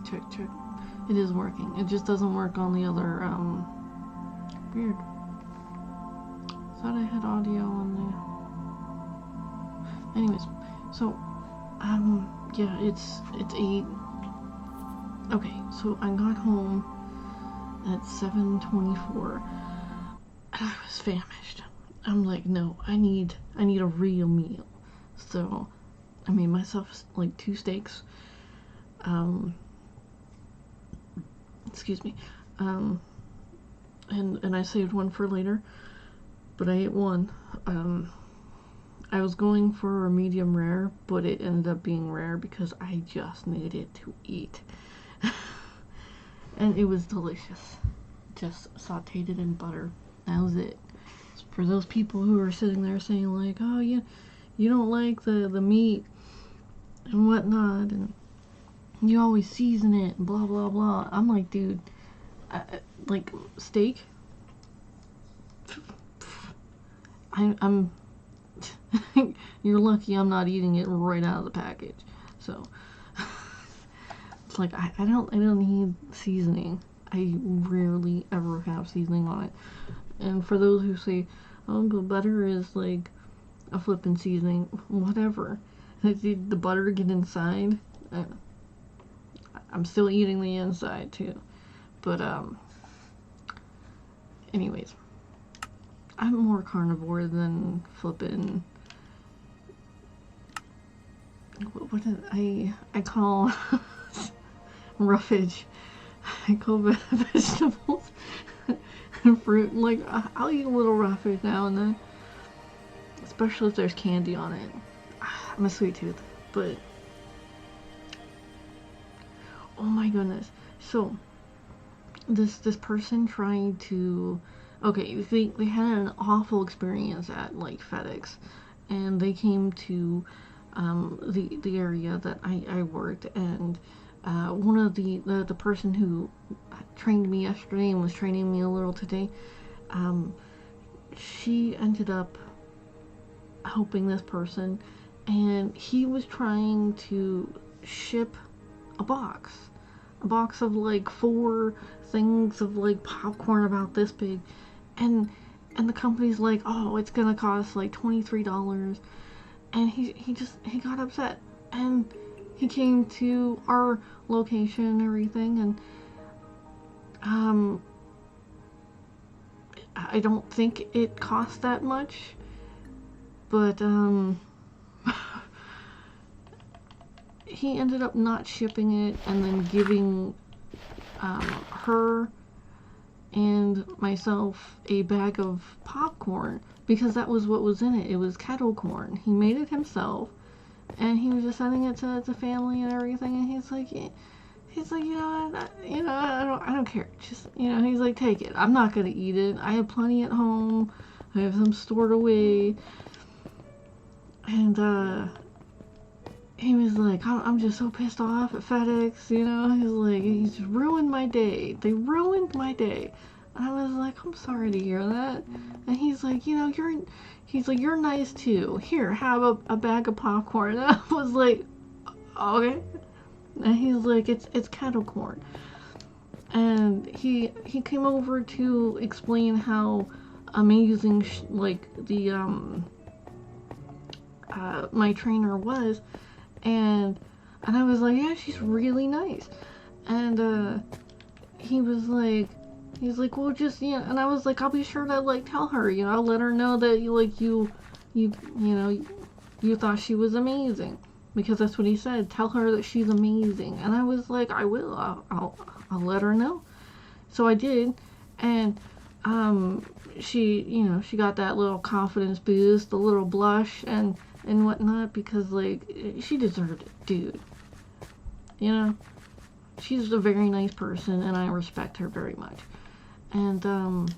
check. It is working. It just doesn't work on the other, weird. Thought I had audio on there. Anyways, so, yeah, it's 8. Okay, so I got home at 7:24, and I was famished. I'm like, no, I need a real meal. So I made myself like 2 steaks. Excuse me. And I saved one for later, but I ate one. I was going for a medium rare, but it ended up being rare because I just needed to eat. And it was delicious. Just sauteed it in butter. That was it. For those people who are sitting there saying like, oh, you don't like the meat and whatnot, and you always season it and blah blah blah. I'm like, dude, like steak. I'm you're lucky I'm not eating it right out of the package. So it's like I don't need seasoning. I rarely ever have seasoning on it. And for those who say, oh, but butter is like a flippin' seasoning, whatever. Did the butter get inside? I'm still eating the inside too. But anyways, I'm more carnivore than flippin'. What did I call roughage? I call vegetables and fruit. Like, I'll eat a little roughage now and then, especially if there's candy on it. I'm a sweet tooth, but oh my goodness. So this person tried to, okay, they had an awful experience at like FedEx, and they came to the area that I worked, and one of the person who trained me yesterday and was training me a little today, she ended up helping this person, and he was trying to ship a box of like 4 things of like popcorn about this big, and the company's like, oh, it's gonna cost like $23, and he got upset, and he came to our location and everything, and I don't think it cost that much, but he ended up not shipping it and then giving her and myself a bag of popcorn, because that was what was in it. It was kettle corn. He made it himself, and he was just sending it to the family and everything. And he's like, I don't care. Just, he's like, take it. I'm not gonna eat it. I have plenty at home. I have some stored away. And he was like, I'm just so pissed off at FedEx. He's like, he's ruined my day. They ruined my day. And I was like, I'm sorry to hear that. And he's like, you're nice too. Here, have a bag of popcorn. And I was like, okay. And he's like, it's kettle corn. And he came over to explain how amazing my trainer was, and I was like, yeah, she's really nice. And he was like, well, just, and I was like, I'll be sure to like tell her, I'll let her know that you thought she was amazing, because that's what he said. Tell her that she's amazing. And I was like, I will. I'll let her know. So I did, and she got that little confidence boost, the little blush and whatnot, because like she deserved it, dude. She's a very nice person, and I respect her very much. And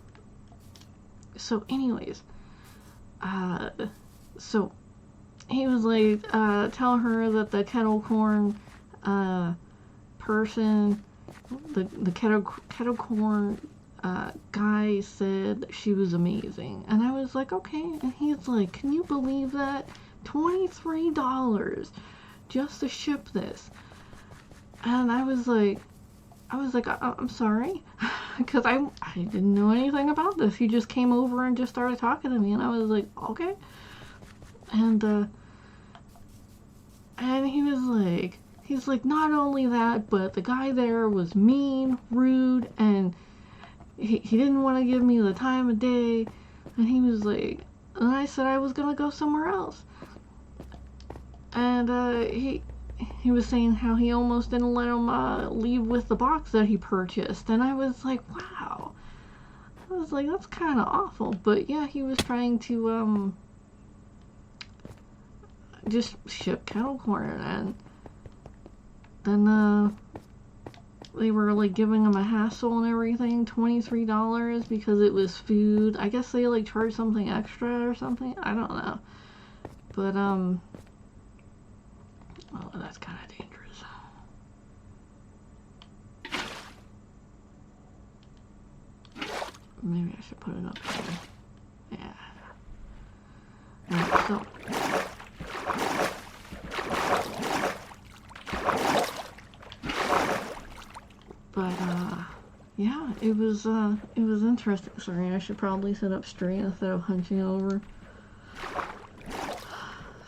so anyways, so he was like, tell her that the kettle corn person, the kettle corn guy said she was amazing. And I was like, okay. And he's like, can you believe that? $23 just to ship this. And I was like, I'm sorry, because I didn't know anything about this. He just came over and just started talking to me, and I was like, okay. And he's like, not only that, but the guy there was mean, rude, and he didn't want to give me the time of day. And he was like, and I said I was gonna go somewhere else. And he was saying how he almost didn't let him leave with the box that he purchased. And I was like, wow. I was like, that's kind of awful. But yeah, he was trying to just ship kettle corn. And then they were like giving him a hassle and everything, $23 because it was food. I guess they like charged something extra or something. I don't know. But oh, that's kind of dangerous. Maybe I should put it up here. Yeah. Alright, so but yeah, it was interesting. Sorry, I should probably sit up straight instead of hunching over.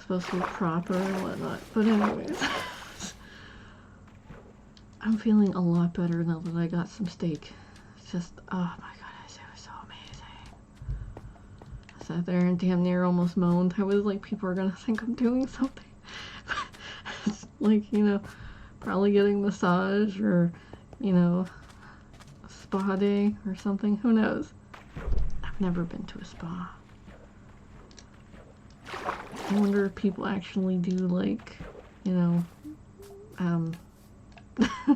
Supposed to be proper and whatnot. But anyways, I'm feeling a lot better now that I got some steak. It's just, oh my goodness, it was so amazing. I sat there and damn near almost moaned. I was like, people are gonna think I'm doing something. It's like, you know, probably getting a massage or, you know, a spa day or something. Who knows? I've never been to a spa. I wonder if people actually do, like, you know,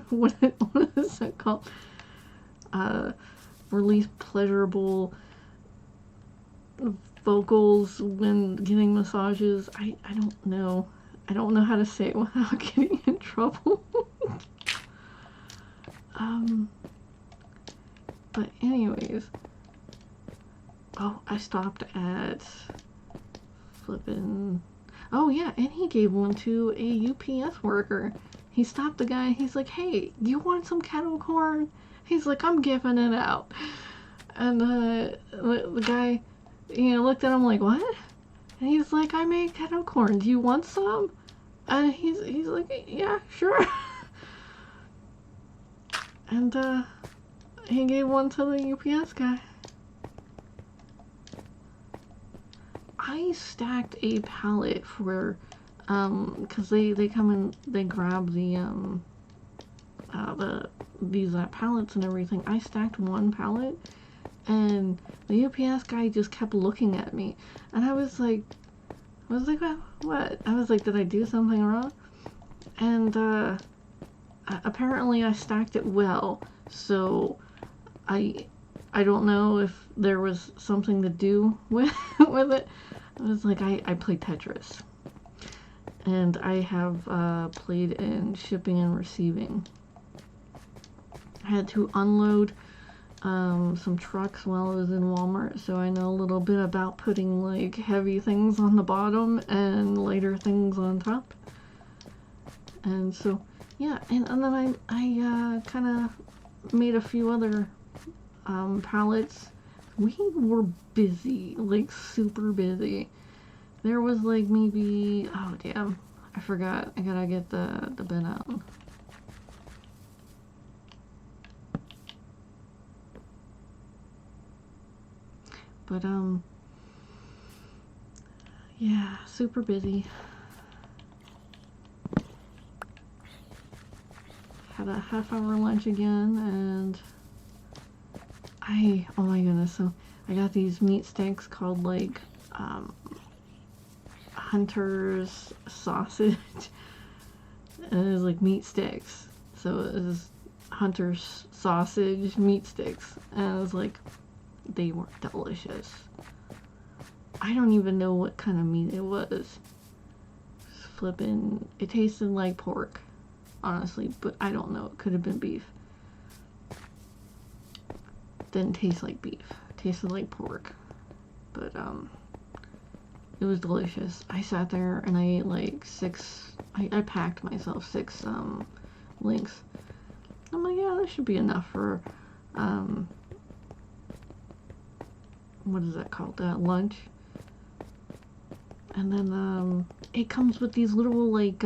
what is it called? Release pleasurable vocals when getting massages. I don't know. I don't know how to say it without getting in trouble. But anyways. Oh, I stopped at flippin'. Oh yeah, and he gave one to a UPS worker. He stopped the guy. He's like, "Hey, you want some kettle corn?" He's like, "I'm giving it out." And the guy, you know, looked at him like, "What?" And he's like, "I made kettle corn. Do you want some?" And he's like, "Yeah, sure." And he gave one to the UPS guy. I stacked a pallet for, cause they come and they grab the these pallets and everything. I stacked one pallet, and the UPS guy just kept looking at me, and I was like, what? I was like, did I do something wrong? And apparently I stacked it well, so I don't know if there was something to do with with it. I was like, I played Tetris. And I have played in shipping and receiving. I had to unload some trucks while I was in Walmart, so I know a little bit about putting like heavy things on the bottom and lighter things on top. And so, yeah, and then I kind of made a few other pallets. We were busy, like super busy. There was like maybe, oh damn, I forgot. I gotta get the bin out. But yeah, super busy. Had a half-hour lunch again, and oh my goodness, so I got these meat sticks called like Hunter's sausage, and it was like meat sticks, so it was Hunter's sausage meat sticks, and I was like, they were delicious. I don't even know what kind of meat it was. Flippin', it tasted like pork, honestly, but I don't know, it could have been beef. Didn't taste like beef, it tasted like pork, but it was delicious. I sat there and I ate like I packed myself 6 links. I'm like, yeah, this should be enough for, what is that called? Lunch. And then, it comes with these little, like,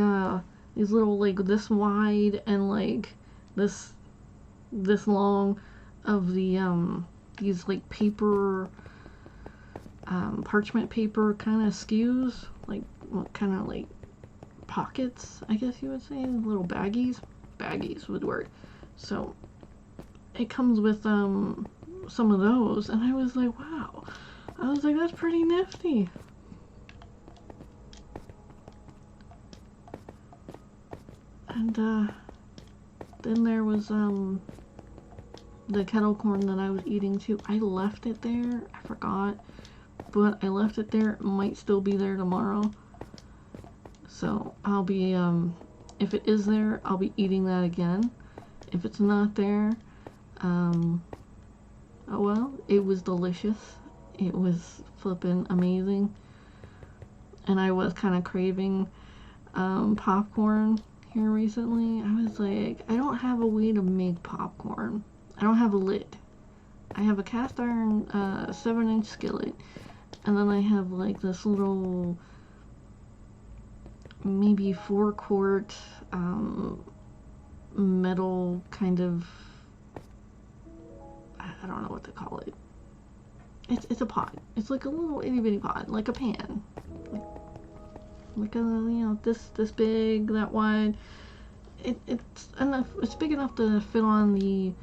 this wide and, like, this long of the, these, like, paper, parchment paper kind of skews, like, kind of, like, pockets, I guess you would say, little baggies would work. So, it comes with, some of those, and I was like, wow. I was like, that's pretty nifty. And, then there was, the kettle corn that I was eating too. I left it there. I forgot. But I left it there. It might still be there tomorrow. So, I'll be, if it is there, I'll be eating that again. If it's not there, oh well, it was delicious. It was flippin' amazing. And I was kind of craving, popcorn here recently. I was like, I don't have a way to make popcorn. I don't have a lid. I have a cast iron 7-inch skillet, and then I have like this little maybe 4-quart metal kind of, I don't know what to call it. It's a pot. It's like a little itty bitty pot, like a pan. Like a, you know, this big, that wide. It's enough. It's big enough to fit on the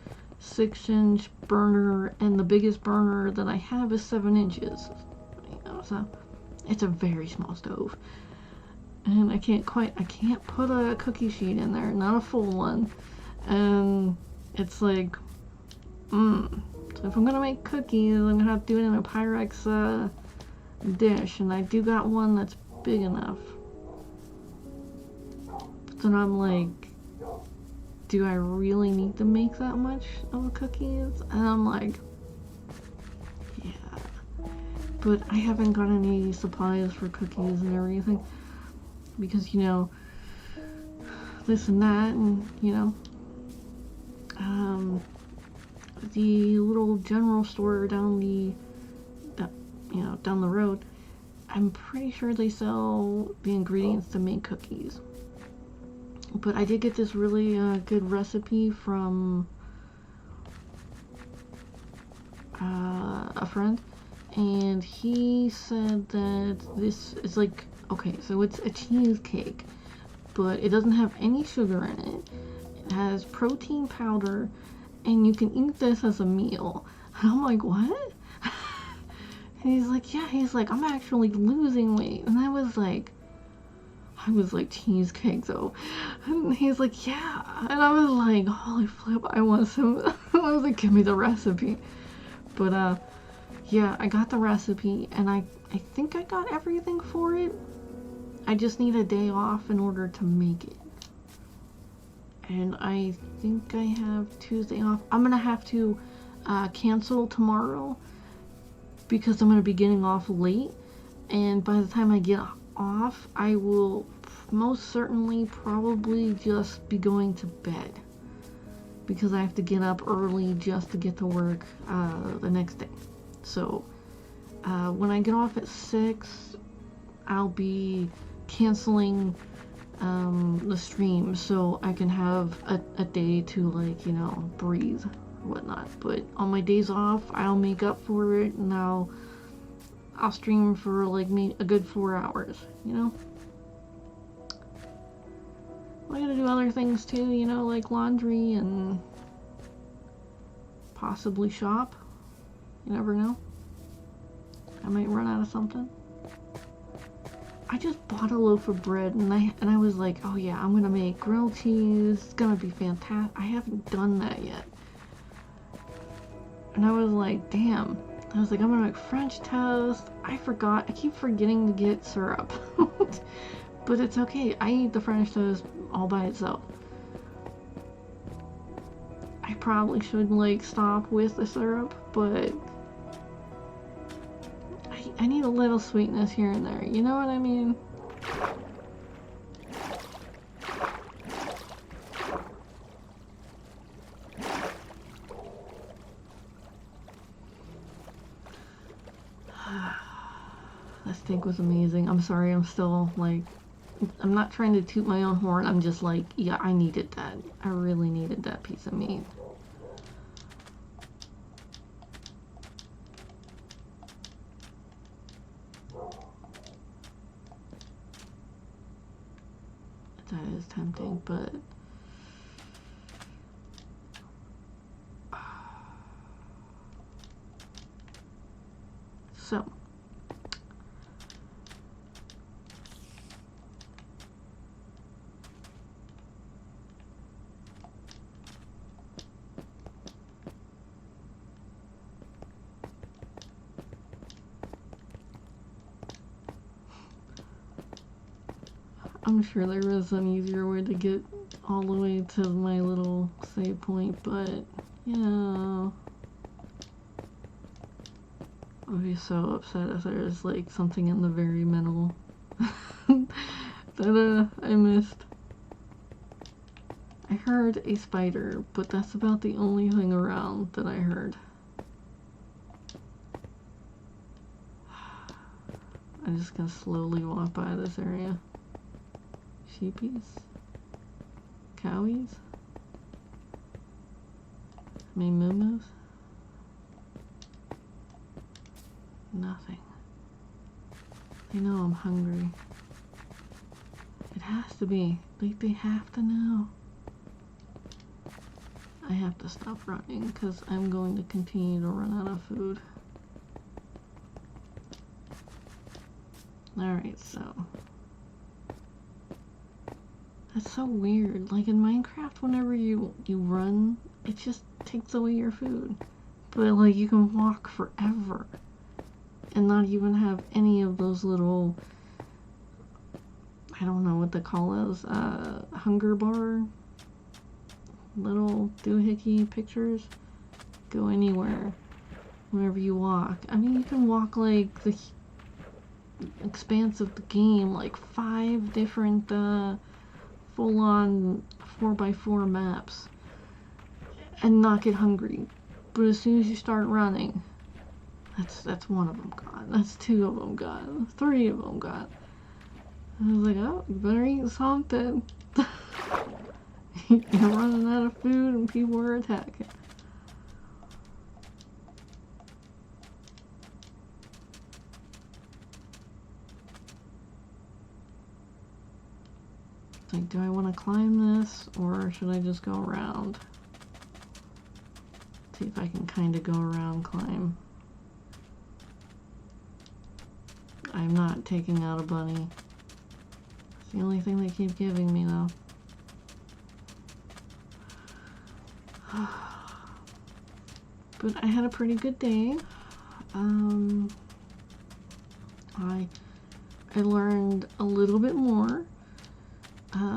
6-inch burner, and the biggest burner that I have is 7 inches. You know, so it's a very small stove, and I can't put a cookie sheet in there, not a full one, and it's like, so if I'm gonna make cookies, I'm gonna have to do it in a Pyrex dish, and I do got one that's big enough. So now I'm like, do I really need to make that much of cookies? And I'm like, yeah. But I haven't got any supplies for cookies and everything, because, you know, this and that, and, you know, the little general store down the road, I'm pretty sure they sell the ingredients to make cookies. But I did get this really good recipe from a friend, and he said that this is like, okay, so it's a cheesecake, but it doesn't have any sugar in it. It has protein powder, and you can eat this as a meal. And I'm like, what? And he's like, yeah, I'm actually losing weight. And I was like, cheesecake though. And he's like, yeah. And I was like, holy flip, I want some. I was like, give me the recipe. But yeah, I got the recipe, and I think I got everything for it. I just need a day off in order to make it. And I think I have Tuesday off. I'm gonna have to cancel tomorrow because I'm gonna be getting off late, and by the time I get off, I will most certainly probably just be going to bed, because I have to get up early just to get to work the next day. So when I get off at 6, I'll be canceling the stream so I can have a day to, like, you know, breathe or whatnot. But on my days off, I'll make up for it, and I'll stream for like a good 4 hours, you know? I gotta do other things too, you know, like laundry and possibly shop. You never know. I might run out of something. I just bought a loaf of bread, and I was like, oh yeah, I'm gonna make grilled cheese. It's gonna be fantastic. I haven't done that yet. And I was like, damn. I was like, I'm gonna make French toast. I keep forgetting to get syrup. But it's okay. I eat the French toast all by itself. I probably should, like, stop with the syrup, but I need a little sweetness here and there. You know what I mean? That steak was amazing. I'm sorry, I'm still like, I'm not trying to toot my own horn. I'm just like, yeah, I needed that. I really needed that piece of meat. That is tempting, but so I'm sure there was an easier way to get all the way to my little save point, but you know, I'd be so upset if there's like something in the very middle that I missed. I heard a spider, but that's about the only thing around that I heard. I'm just gonna slowly walk by this area. Sheepies? Cowies? I mean, moo-moos? Nothing. They know I'm hungry. It has to be. Like, they have to know. I have to stop running because I'm going to continue to run out of food. Alright, so. That's so weird. Like in Minecraft, whenever you run, it just takes away your food. But like you can walk forever and not even have any of those little, I don't know what they call those, hunger bar little doohickey pictures go anywhere whenever you walk. I mean, you can walk like the expanse of the game, like 5 different full-on 4x4 maps and not get hungry. But as soon as you start running, that's one of them gone. That's 2 of them gone. 3 of them gone. I was like, oh, you better eat something. You're running out of food and people are attacking. It's like, do I want to climb this or should I just go around? See if I can kind of go around climb. I'm not taking out a bunny. It's the only thing they keep giving me though. But I had a pretty good day. I learned a little bit more.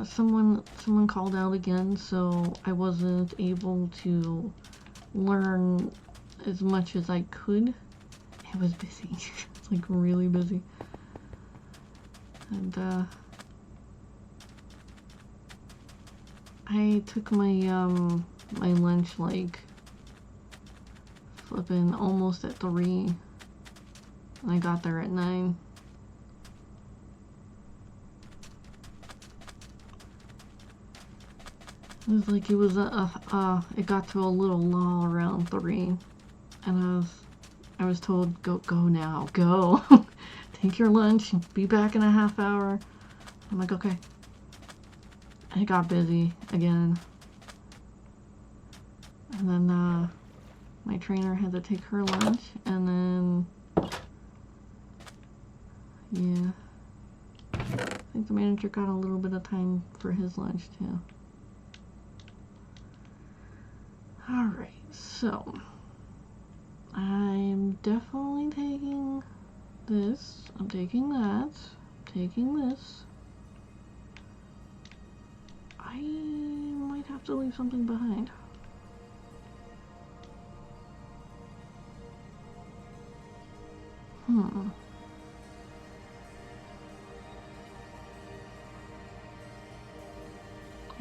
Someone called out again, so I wasn't able to learn as much as I could. It was busy. It's like really busy. And I took my my lunch like flipping almost at 3 and I got there at 9. It was like it was it got to a little lull around 3 and I was told go now, go. Take your lunch, be back in a half hour. I'm like, okay. I got busy again. And then my trainer had to take her lunch, and then yeah, I think the manager got a little bit of time for his lunch too. Alright, so I'm definitely taking this, I'm taking that, I'm taking this. I might have to leave something behind.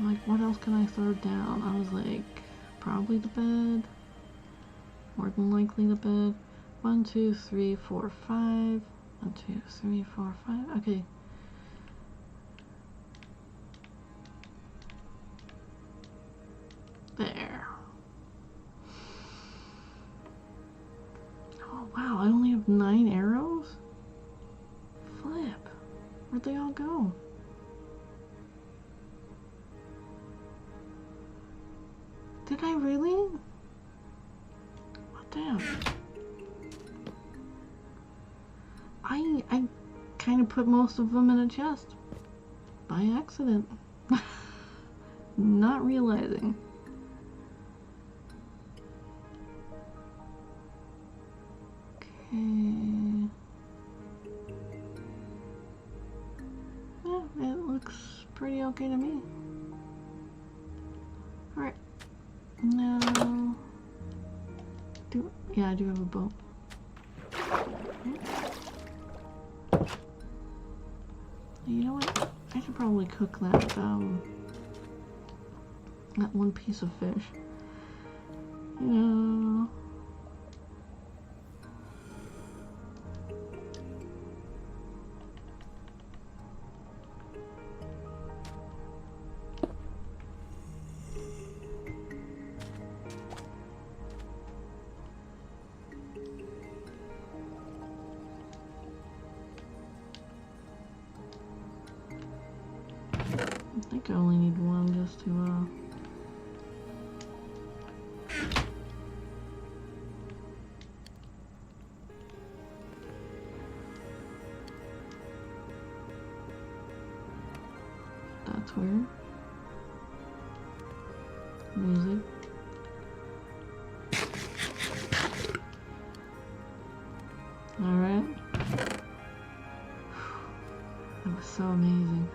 Like, what else can I throw down? I was like, probably the bed. More than likely the bed. 1, 2, 3, 4, 5. 1, 2, 3, 4, 5. Okay. There. Oh wow, I only have 9 arrows? Flip. Where'd they all go? Did I really? Oh, damn. I kind of put most of them in a chest. By accident. Not realizing. Okay. Yeah, it looks pretty okay to me. Alright. Now... Yeah, I do have a boat. You know what? I should probably cook that, that one piece of fish. You know... I think I only need one just to, That's weird. Music. Alright. That was so amazing.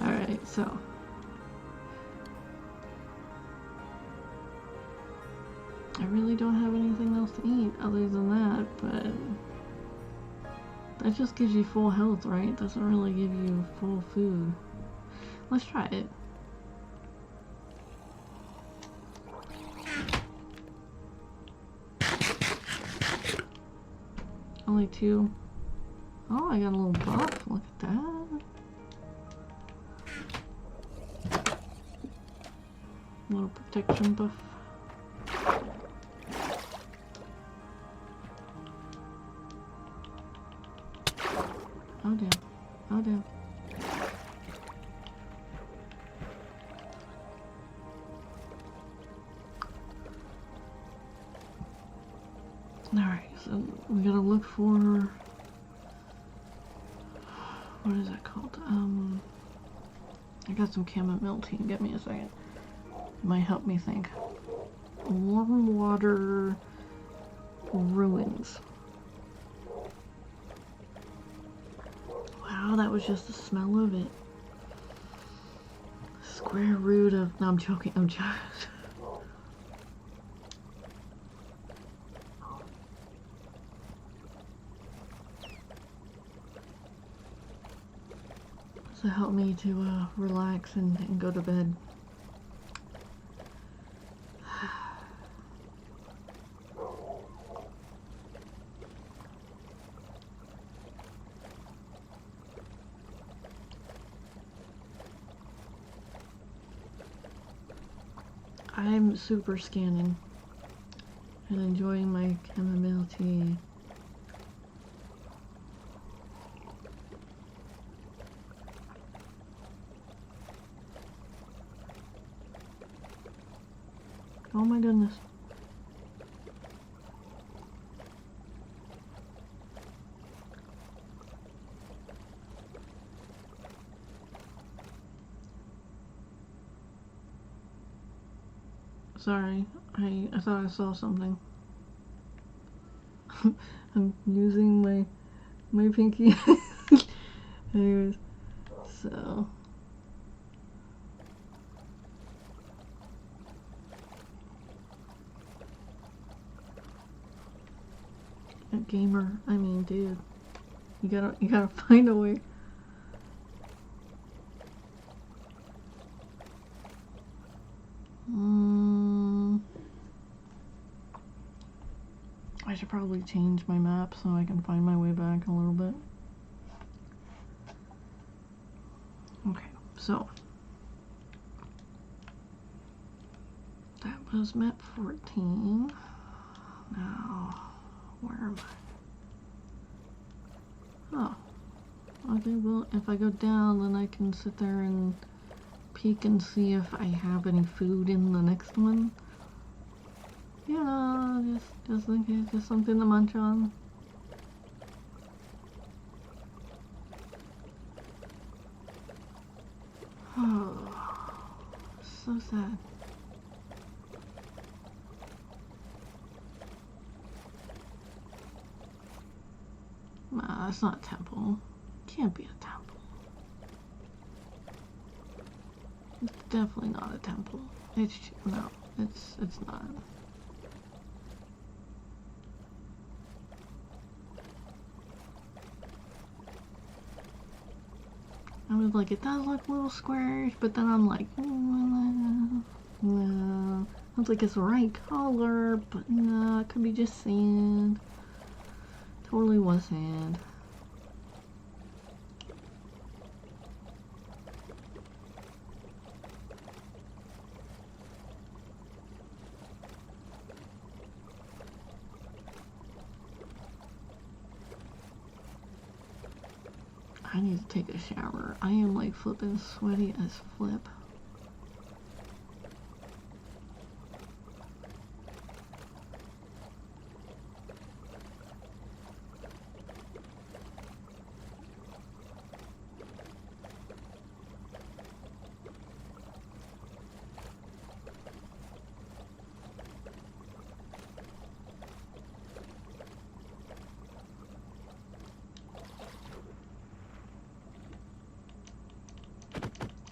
Alright, so. I really don't have anything else to eat other than that, but that just gives you full health, right? Doesn't really give you full food. Let's try it. Only 2. Oh, I got a little buff. Look at that. A little protection buff. Oh damn. Oh damn. Alright, so we gotta look for... What is that called? I got some chamomile tea. Give me a second. It might help me think. Warm water ruins. Wow, that was just the smell of it. Square root of... No, I'm joking. I'm joking. So help me to relax and go to bed. I'm super scanning and enjoying my chamomile tea. Oh my goodness. Sorry, I thought I saw something. I'm using my pinky. Anyways, so... A gamer, I mean, dude, you gotta find a way. I should probably change my map so I can find my way back a little bit. Okay, so that was map 14. Now, where am I? Oh, okay, well, if I go down, then I can sit there and peek and see if I have any food in the next one. You know, just in case, just something to munch on. Oh, so sad. Nah, that's not a temple. Can't be a temple. It's definitely not a temple. It's not. I was like, it does look a little squarish, but then I'm like, no. I was like, it's the right color, but no, it could be just sand. Totally was sand. I need to take a shower. I am like flipping sweaty as flip.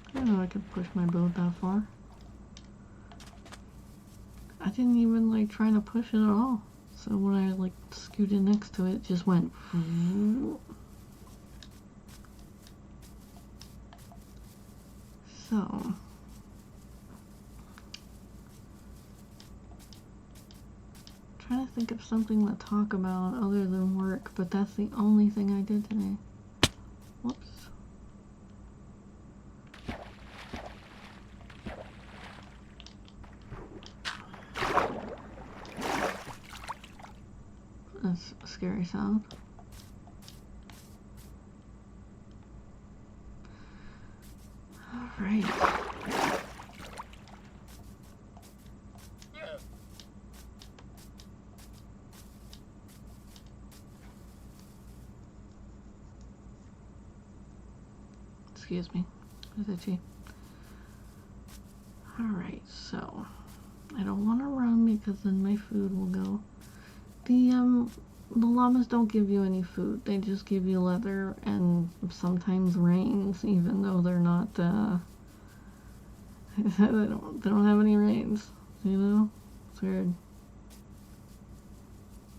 I didn't know I could push my boat that far. I didn't even like try to push it at all. So when I like scooted next to it, it just went. So trying to think of something to talk about other than work, but that's the only thing I did today. Whoops. That's a scary sound. Alright. Excuse me. It's itchy. Alright, so I don't want to run because then my food will go. The llamas don't give you any food. They just give you leather and sometimes reins, even though they're not, they don't have any reins, you know? It's weird.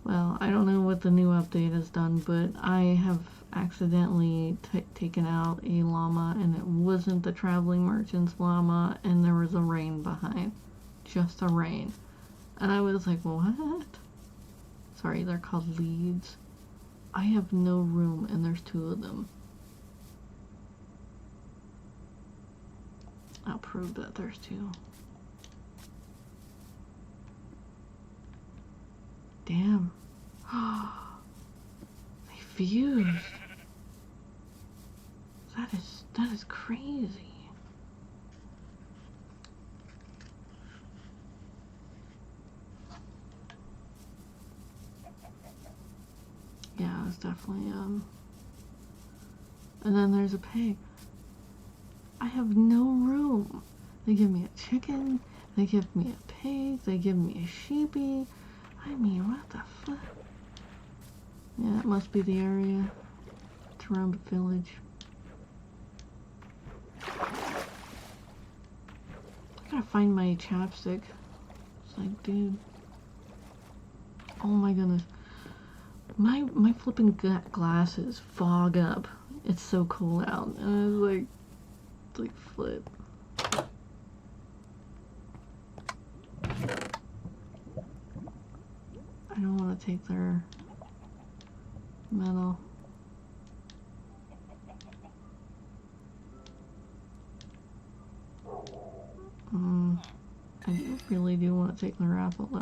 Well, I don't know what the new update has done, but I have accidentally taken out a llama, and it wasn't the traveling merchant's llama, and there was a rein behind. Just a rein. And I was like, what? Sorry, they're called leads. I have no room, and there's 2 of them. I'll prove that there's 2. Damn. They fused. That is crazy. Yeah, it's definitely, and then there's a pig. I have no room. They give me a chicken, they give me a pig, they give me a sheepy. I mean, what the fuck? Yeah, it must be the area. It's around the village. I gotta find my chapstick. It's like, dude. Oh my goodness. My flipping glasses fog up. It's so cold out, and it's like flip. I don't want want to take their metal. I really do want to take their apple though.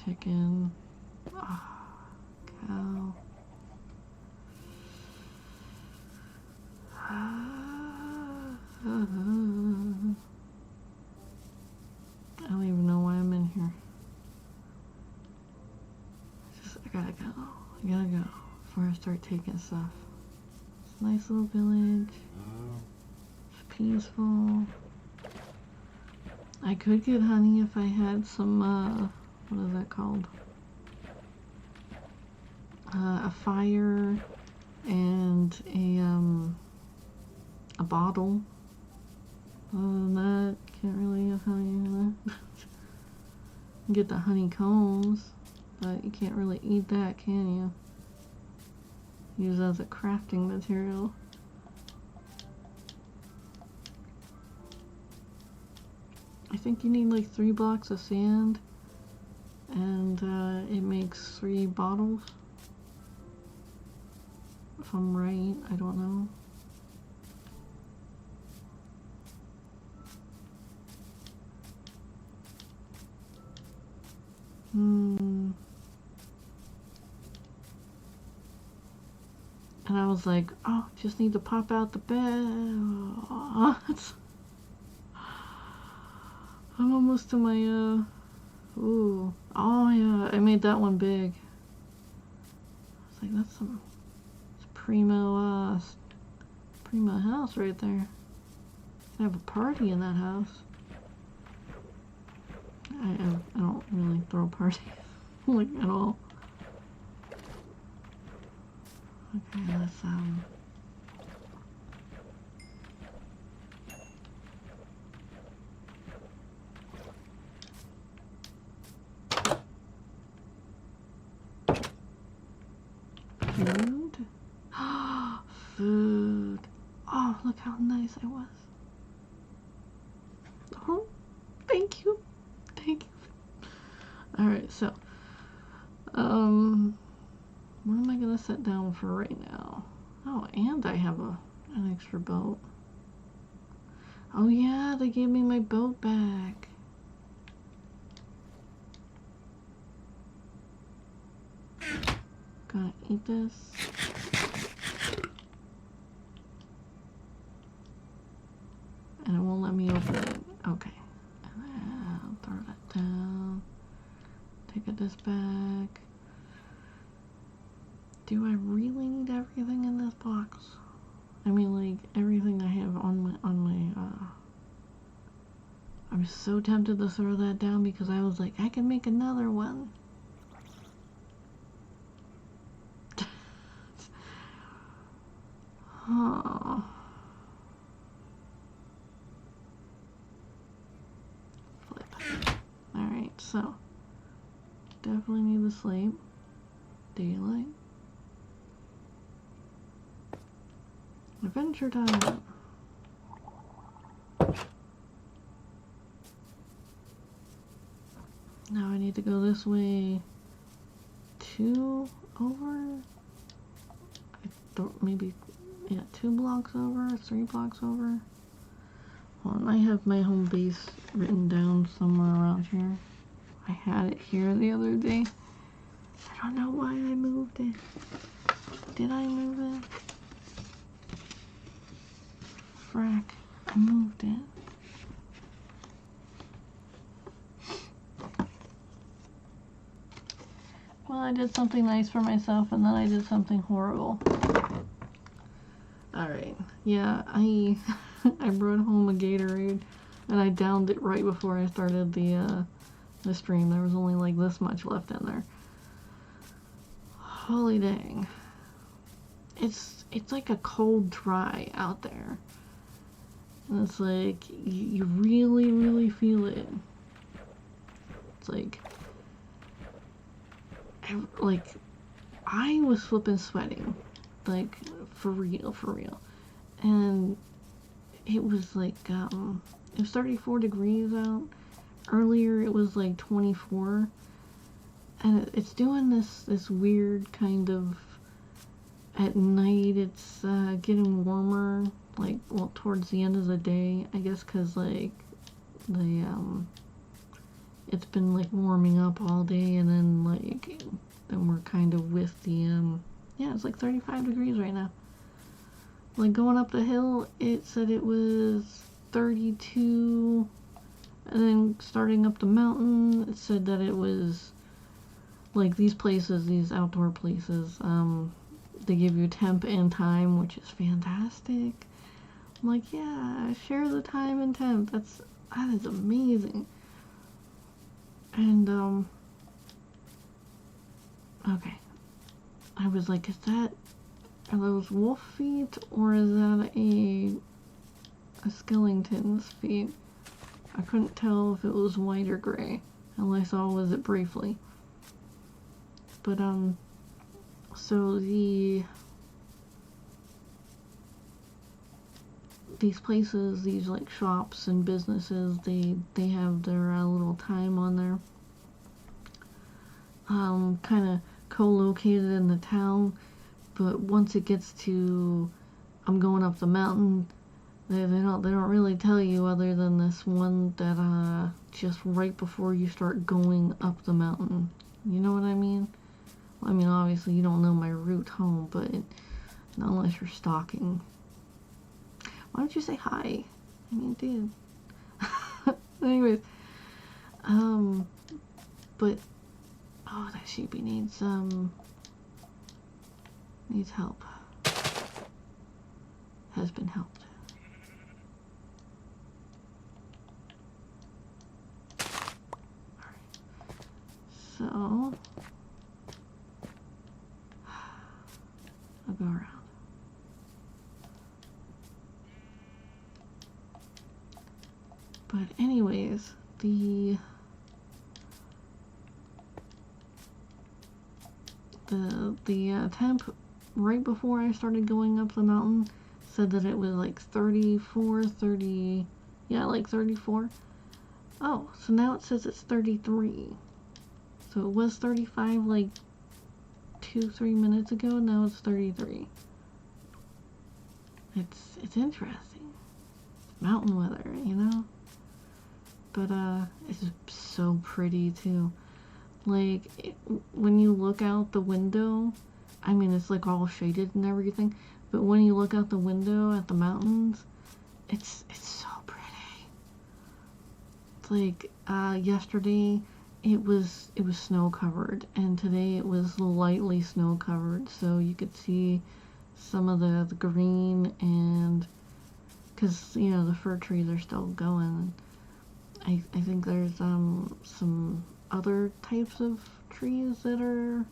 Chicken. Oh, cow. I don't even know why I'm in here. I gotta go. I gotta go before I start taking stuff. It's a nice little village. It's peaceful. I could get honey if I had some, what is that called? A fire and a bottle. Other than that, can't really have honey either. You can get the honeycombs, but you can't really eat that, can you? Use it as a crafting material. I think you need like 3 blocks of sand, and it makes 3 bottles. If I'm right, I don't know. And I was like, oh, just need to pop out the bed. I'm almost to my, ooh. Oh, yeah, I made that one big. It's like, that's some primo house right there. I have a party in that house. I don't really throw parties, like, at all. Okay, let's, food? Food. Oh, look how nice I was. Oh, thank you. Thank you. Alright, so, what am I gonna set down for right now? Oh, and I have an extra boat. Oh yeah, they gave me my boat back. Gonna eat this. And it won't let me open it. Okay. And then I'll throw that down. Take this back. Do I really need everything in this box? I mean, like, everything I have on my, I was so tempted to throw that down because I was like, I can make another one. Oh. Flip. Alright, so, definitely need to sleep. Daylight. Adventure time. Now I need to go this way. 2 over? Maybe, yeah, 2 blocks over, 3 blocks over. Hold on, I have my home base written down somewhere around here. I had it here the other day. I don't know why I moved it. Did I move it? Frack, I moved it. Well, I did something nice for myself and then I did something horrible. Alright, yeah, I brought home a Gatorade and I downed it right before I started the stream. There was only like this much left in there. Holy dang. It's like a cold dry out there. And it's like, you really, really feel it. It's like I was flipping sweating. Like, for real. And it was like, it was 34 degrees out earlier it was like 24, and it's doing this weird kind of, at night it's getting warmer, like, well, towards the end of the day, I guess, because like the it's been like warming up all day, and then like then we're kind of with the yeah, it's like 35 degrees right now. Like going up the hill, it said it was 32, and then starting up the mountain, it said that it was like these places, these outdoor places, they give you temp and time, which is fantastic. I'm like, yeah, share the time and temp. That is amazing. And okay, I was like, are those wolf feet, or is that a skeleton's feet? I couldn't tell if it was white or gray. All I saw was it briefly. But so these places, these like shops and businesses, they have their little time on there. Kind of co-located in the town, but once it gets to I'm going up the mountain, they don't really tell you, other than this one that just right before you start going up the mountain. You know what I mean? I mean, obviously you don't know my route home, but not unless you're stalking. Why don't you say hi? I mean, dude. Anyways, but oh, that sheepy needs help. Has been helped. Alright. So I'll go around. But anyways, the temp right before I started going up the mountain said that it was like 34, 30, yeah, like 34. Oh, so now it says it's 33. So it was 35 like 2-3 minutes ago, now it's 33. It's interesting. Mountain weather, you know? But it's so pretty too. Like when you look out the window, I mean, it's like all shaded and everything, but when you look out the window at the mountains, it's so pretty. It's like yesterday it was snow covered, and today it was lightly snow covered, so you could see some of the green, and because you know the fir trees are still going. I think there's some other types of trees that are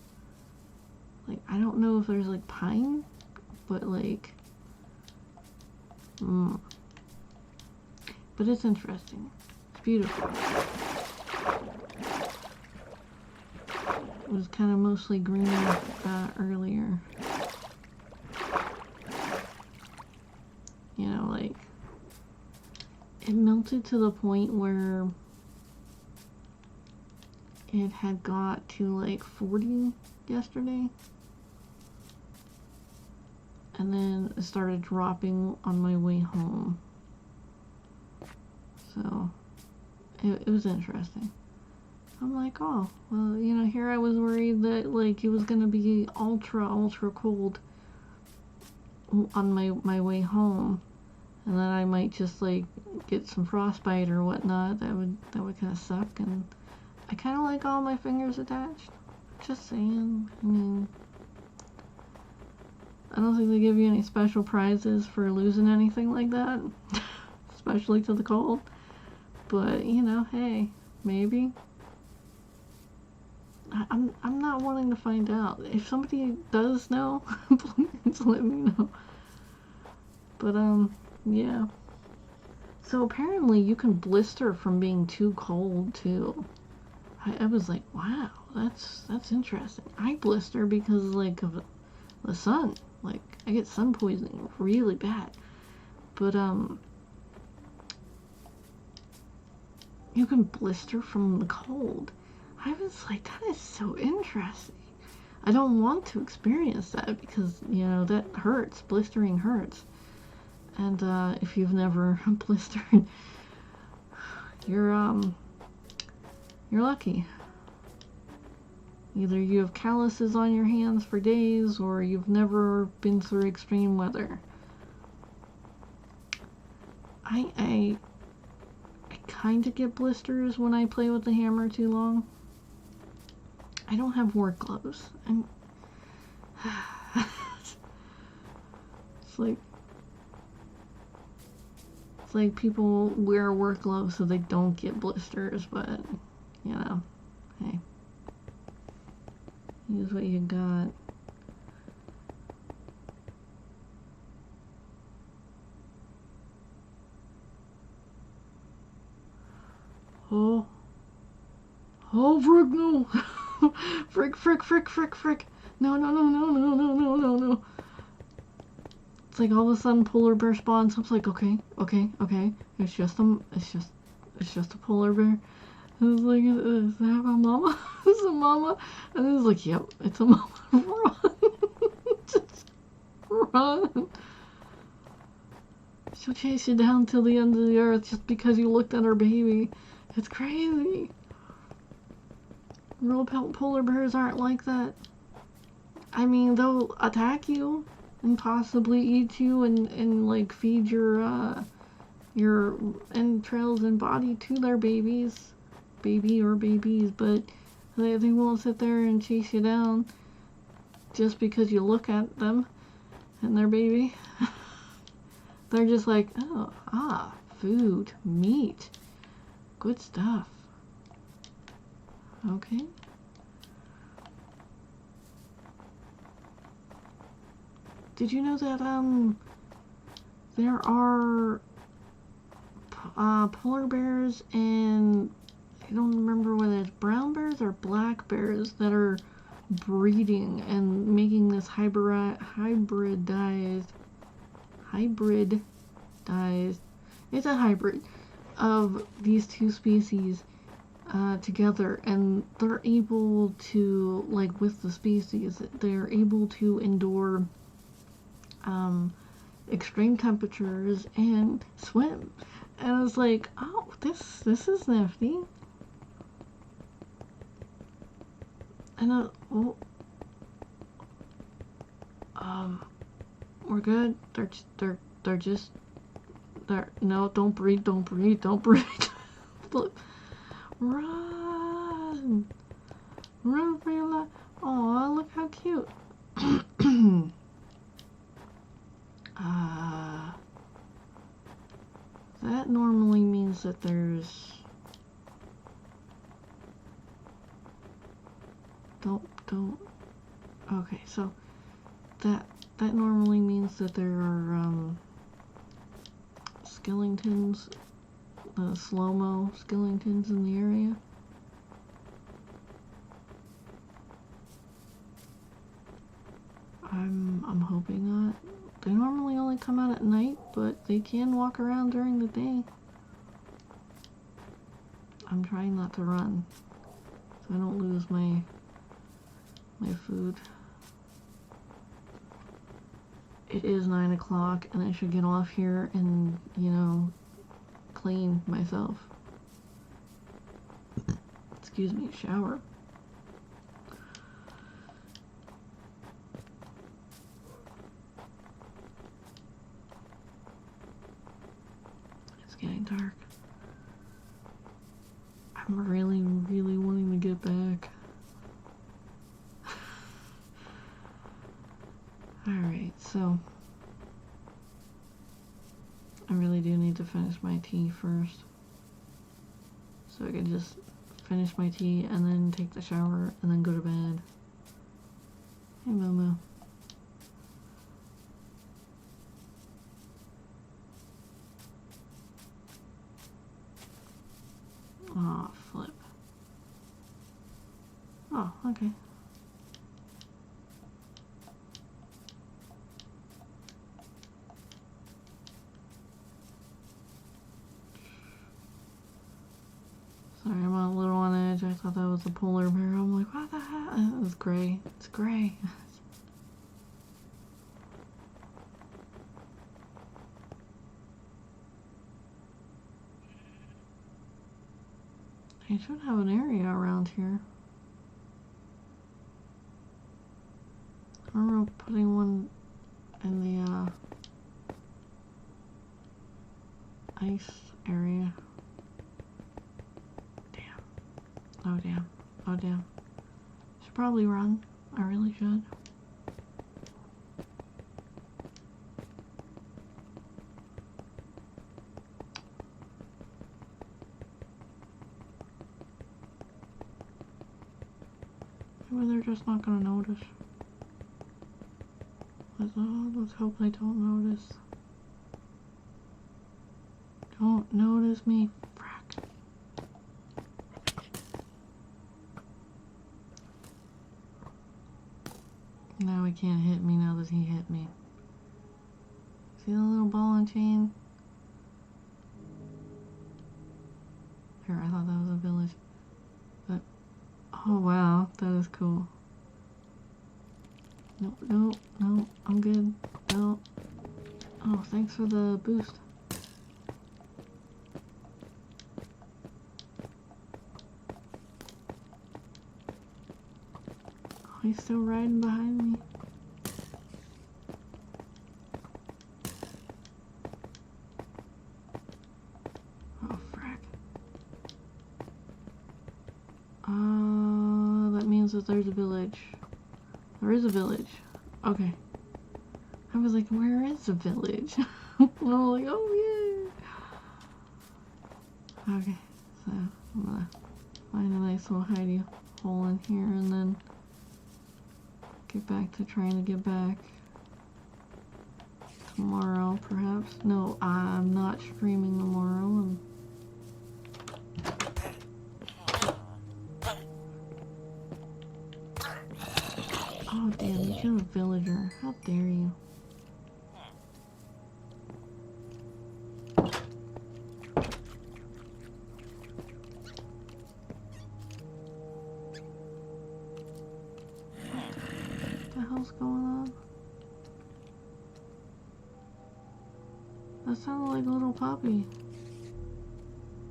like, I don't know if there's like pine, but like but it's interesting. It's beautiful. It was kind of mostly green earlier. You know, like it melted to the point where it had got to like 40 yesterday, and then it started dropping on my way home. So it was interesting. I'm like, oh, well, you know, here I was worried that like it was gonna be ultra cold on my way home, and then I might just like get some frostbite or whatnot. That would kind of suck. And I kind of like all my fingers attached. Just saying. I mean, I don't think they give you any special prizes for losing anything like that, especially to the cold. But you know, hey, maybe. I'm not wanting to find out. If somebody does know, please let me know. But yeah. So apparently you can blister from being too cold too. I was like, wow, that's interesting. I blister because like of the sun. Like I get sun poisoning really bad. But You can blister from the cold. I was like, that is so interesting. I don't want to experience that because, you know, that hurts. Blistering hurts. And if you've never blistered, you're lucky. Either you have calluses on your hands for days, or you've never been through extreme weather. I kind of get blisters when I play with the hammer too long. I don't have work gloves. It's like people wear work gloves so they don't get blisters, but you know, hey, use what you got. Oh, frick, no. frick. No. It's like all of a sudden polar bear spawns. I was like, okay. It's just a polar bear. I was like, is that a mama? Is it a mama? And I was like, yep, it's a mama. Run. Just run. She'll chase you down till the end of the earth just because you looked at her baby. It's crazy. Real polar bears aren't like that. I mean, they'll attack you and possibly eat you and like feed your entrails and body to their babies, but they won't sit there and chase you down just because you look at them and their baby. They're just like, oh, food, meat, good stuff. Okay. Did you know that there are polar bears and I don't remember whether it's brown bears or black bears that are breeding and making this hybridized, it's a hybrid of these two species together, and they're able to, like with the species, they're able to endure extreme temperatures and swim. And I was like, oh, this is nifty. And we're good. They're just no, don't breathe. Run for your life. Oh, look how cute. That normally means that there's don't okay, so that normally means that there are skeletons, slow-mo skeletons in the area. I'm hoping not. They normally only come out at night, but they can walk around during the day. I'm trying not to run so I don't lose my food. It is 9 o'clock and I should get off here and, you know, clean myself. Excuse me, shower. It's getting dark. I'm really wanting to get back. Alright, so I really do need to finish my tea first. So I can just finish my tea and then take the shower and then go to bed. Hey, Momo. Oh, flip. Oh, okay. thought that was a polar bear. I'm like, what the hell? It was gray. It's gray. I should have an area around here. I remember putting one in the ice area. Damn. Oh damn. Oh damn. Should probably run. I really should. Maybe they're just not gonna notice. Let's hope they don't notice. Don't notice me. Frack. Now he can't hit me now that he hit me. See the little ball and chain? Here, I thought that was a village. But, oh wow, that is cool. No, no, no, I'm good. No. Oh, thanks for the boost. Oh, he's still riding behind me. Oh, frack. That means that there's a village. There is a village. Okay. I was like, where is the village? And I was like, oh yeah. Okay, so I'm gonna find a nice little hidey hole in here and then get back to trying to get back tomorrow, perhaps. No, I'm not streaming tomorrow. Oh damn, you killed a villager. How dare you? What the hell's going on? That sounded like a little puppy.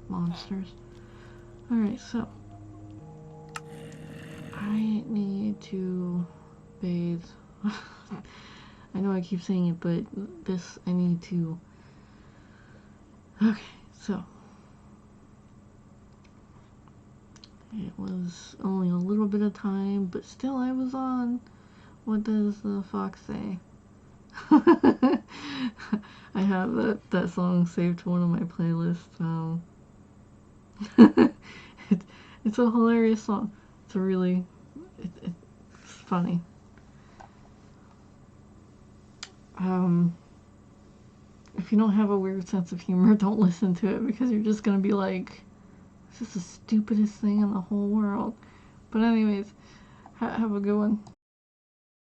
Monsters. Alright, so I need to bathe. I know I keep saying it, but this I need to. Okay, so it was only a little bit of time, but still I was on. What does the fox say? I have that song saved to one of my playlists. It's a hilarious song. It's a really it's funny. If you don't have a weird sense of humor, don't listen to it because you're just gonna be like, this is the stupidest thing in the whole world. But anyways, have a good one.